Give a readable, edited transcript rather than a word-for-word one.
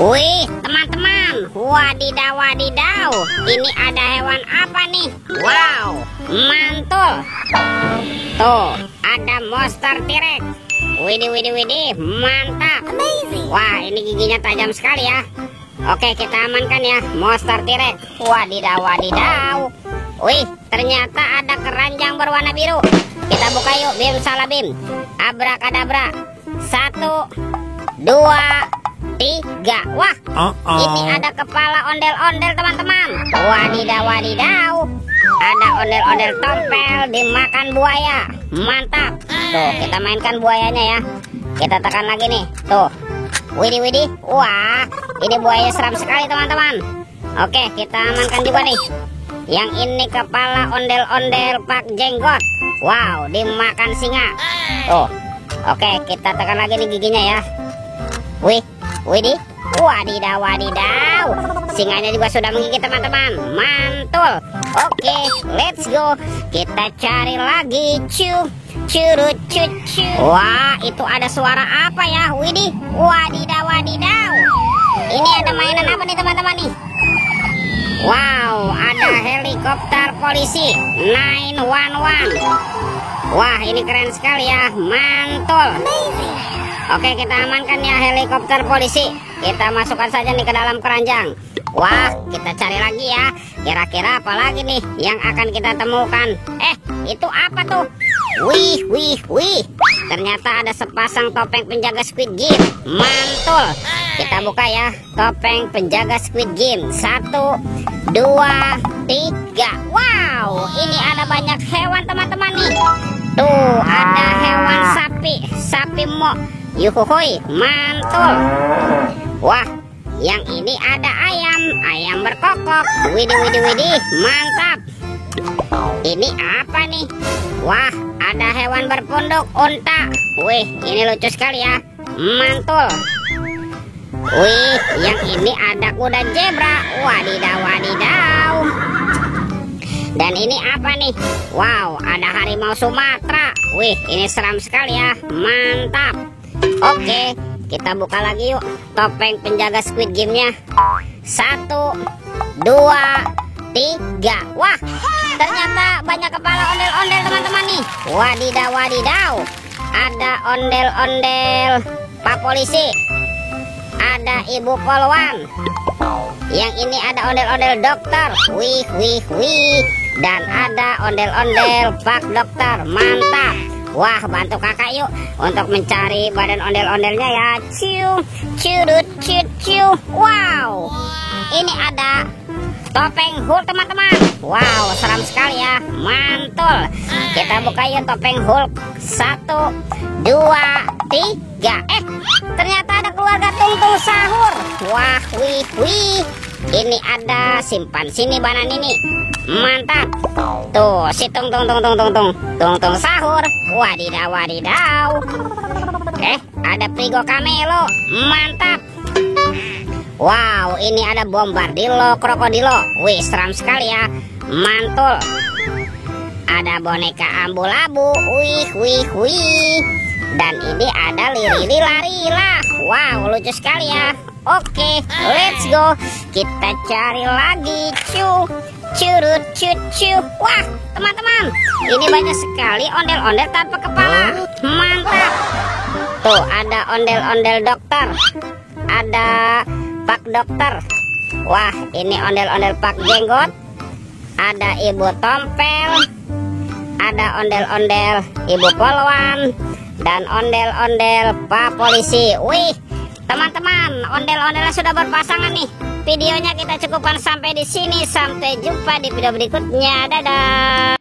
Wih, teman-teman, wadidaw wadidaw, ini ada hewan apa nih? Wow, mantul. Tuh, ada monster T-Rex. Widih, mantap. Wah, ini giginya tajam sekali ya. Oke, kita amankan ya, monster T-Rex. Wadidaw wadidaw. Wih, ternyata ada keranjang berwarna biru. Kita buka yuk, bim salah bim. Abrakadabra. 1, 2, 3. Wah, ini ada kepala ondel-ondel teman-teman. Wadidaw wadidaw. Ada ondel-ondel tompel dimakan buaya. Mantap. Tuh, kita mainkan buayanya ya. Kita tekan lagi nih. Tuh. Widih. Wah, ini buaya seram sekali teman-teman. Oke, kita amankan juga nih. Yang ini kepala ondel-ondel Pak Jenggot. Wow, dimakan singa. Tuh. Oke, kita tekan lagi nih giginya ya. Widih, wadidaw wadidaw. Singanya juga sudah menggigit teman-teman. Mantul. Oke, let's go. Kita cari lagi. Curut. Wah, itu ada suara apa ya? Widih, wadidaw wadidaw. Ini ada mainan apa nih teman-teman nih? Wow, ada helikopter polisi 911. Wah, ini keren sekali ya. Mantul. Oke, kita amankan ya helikopter polisi. Kita masukkan saja nih ke dalam keranjang. Wah, kita cari lagi ya. Kira-kira apa lagi nih yang akan kita temukan? Itu apa tuh? Wih. Ternyata ada sepasang topeng penjaga Squid Game. Mantul. Kita buka ya, topeng penjaga Squid Game. 1, 2, 3. Wow, ini ada banyak hewan teman-teman nih. Tuh, ada hewan sapi mo. Yuhuhui, mantul. Wah, yang ini ada ayam berkokok. Widih, mantap. Ini apa nih? Wah, ada hewan berpunduk unta. Wih, ini lucu sekali ya. Mantul. Wih, yang ini ada kuda zebra. Wadidaw. Dan ini apa nih? Wow, ada harimau Sumatera. Wih, ini seram sekali ya. Mantap. Oke, kita buka lagi yuk topeng penjaga Squid Game-nya. 1, 2, 3. Wah, ternyata banyak kepala ondel-ondel teman-teman nih. Wadidaw. Ada ondel-ondel Pak Polisi. Ada Ibu Polwan. Yang ini ada ondel-ondel dokter. Wih. Dan ada ondel-ondel Pak Dokter. Mantap. Wah, bantu kakak yuk untuk mencari badan ondel-ondelnya ya. Curut. Wow, ini ada topeng Hulk teman-teman. Wow, seram sekali ya. Mantul. Kita buka yuk topeng Hulk. 1, 2, 3. Ternyata ada keluarga Tungtung Sahur. Wah, wih. Ini ada simpan sini banan ini. Mantap. Tuh, si tung sahur. Wadidaw. Ada Prigo Camelo. Mantap. Wow, ini ada Bombardilo Krokodilo. Wih, seram sekali ya. Mantul. Ada boneka Ambu-Labu. Wih. Dan ini ada Lirili Larila. Wow, lucu sekali ya. Oke, let's go. Kita cari lagi. Curut. Wah, teman-teman, ini banyak sekali ondel-ondel tanpa kepala. Mantap. Tuh, ada ondel-ondel dokter. Ada Pak Dokter. Wah, ini ondel-ondel Pak Jenggot. Ada Ibu Tompel. Ada ondel-ondel Ibu Polwan. Dan ondel-ondel Pak Polisi. Wih, teman-teman, ondel-ondelnya sudah berpasangan nih. Videonya kita cukupkan sampai di sini. Sampai jumpa di video berikutnya. Dadah.